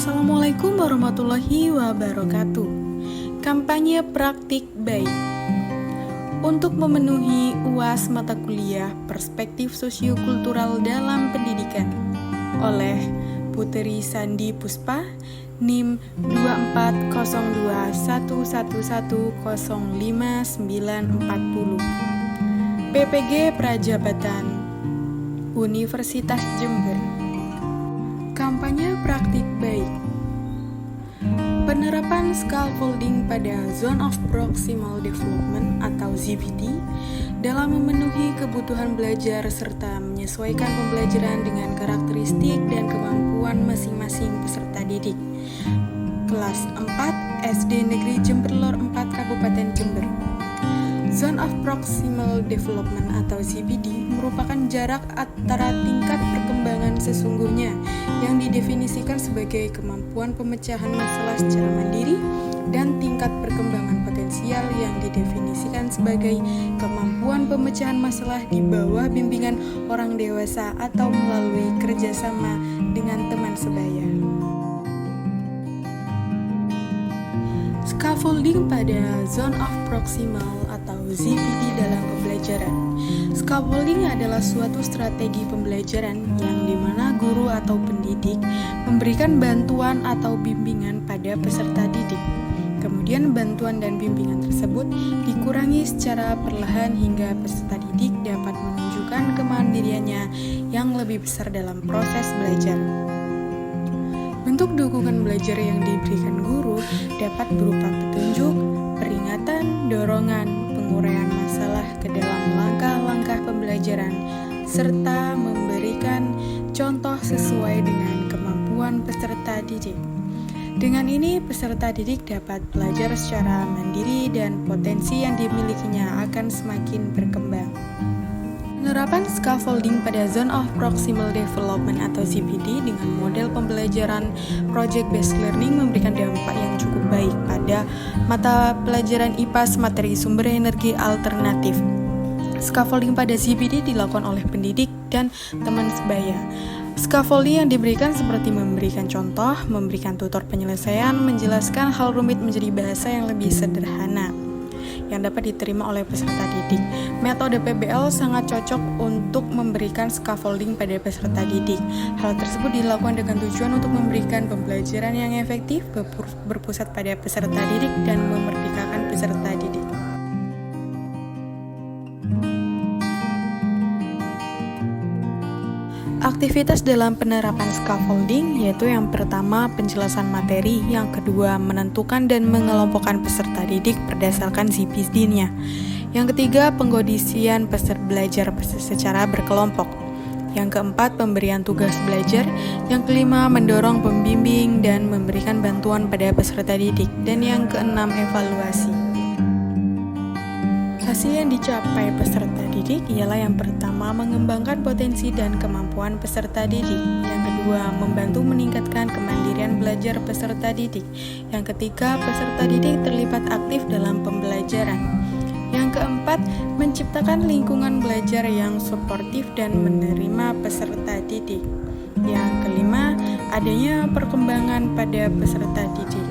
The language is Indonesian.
Assalamualaikum warahmatullahi wabarakatuh. Kampanye praktik baik untuk memenuhi UAS mata kuliah Perspektif Sosiokultural dalam Pendidikan oleh Putri Sandi Puspa, NIM 240211105940, PPG Prajabatan Universitas Jember. Kampanye praktik baik. Penerapan scaffolding pada Zone of Proximal Development atau ZPD dalam memenuhi kebutuhan belajar serta menyesuaikan pembelajaran dengan karakteristik dan kemampuan masing-masing peserta didik. Kelas 4 SD Negeri Jember Lor 4 Kabupaten Jember. Zone of Proximal Development atau ZPD merupakan jarak antara tingkat perkembangan sesungguhnya yang didefinisikan sebagai kemampuan pemecahan masalah secara mandiri dan tingkat perkembangan potensial yang didefinisikan sebagai kemampuan pemecahan masalah di bawah bimbingan orang dewasa atau melalui kerjasama dengan teman sebaya. Scaffolding pada Zone of Proximal atau ZPD dalam pembelajaran. Scaffolding adalah suatu strategi pembelajaran yang dimana guru atau pendidik memberikan bantuan atau bimbingan pada peserta didik. Kemudian bantuan dan bimbingan tersebut dikurangi secara perlahan hingga peserta didik dapat menunjukkan kemandiriannya yang lebih besar dalam proses belajar. Bentuk dukungan belajar yang diberikan guru dapat berupa petunjuk, peringatan, dorongan, penguraian masalah ke dalam langkah-langkah pembelajaran, serta memberikan contoh sesuai dengan kemampuan peserta didik. Dengan ini, peserta didik dapat belajar secara mandiri dan potensi yang dimilikinya akan semakin berkembang. Penerapan scaffolding pada Zone of Proximal Development atau ZPD dengan model pembelajaran Project Based Learning memberikan dampak yang cukup baik pada mata pelajaran IPA materi sumber energi alternatif. Scaffolding pada ZPD dilakukan oleh pendidik dan teman sebaya. Scaffolding yang diberikan seperti memberikan contoh, memberikan tutor penyelesaian, menjelaskan hal rumit menjadi bahasa yang lebih sederhana yang dapat diterima oleh peserta didik. Metode PBL sangat cocok untuk memberikan scaffolding pada peserta didik. Hal tersebut dilakukan dengan tujuan untuk memberikan pembelajaran yang efektif, berpusat pada peserta didik dan memerdekakan peserta didik. Aktivitas dalam penerapan scaffolding yaitu yang pertama penjelasan materi, yang kedua menentukan dan mengelompokkan peserta didik berdasarkan ZPD-nya, yang ketiga pengkondisian peserta belajar secara berkelompok, yang keempat pemberian tugas belajar, yang kelima mendorong pembimbing dan memberikan bantuan pada peserta didik, dan yang keenam evaluasi. Hasil yang dicapai peserta didik ialah yang pertama mengembangkan potensi dan kemampuan peserta didik, yang kedua membantu meningkatkan kemandirian belajar peserta didik, yang ketiga peserta didik terlibat aktif dalam pembelajaran, yang keempat menciptakan lingkungan belajar yang suportif dan menerima peserta didik, yang kelima adanya perkembangan pada peserta didik.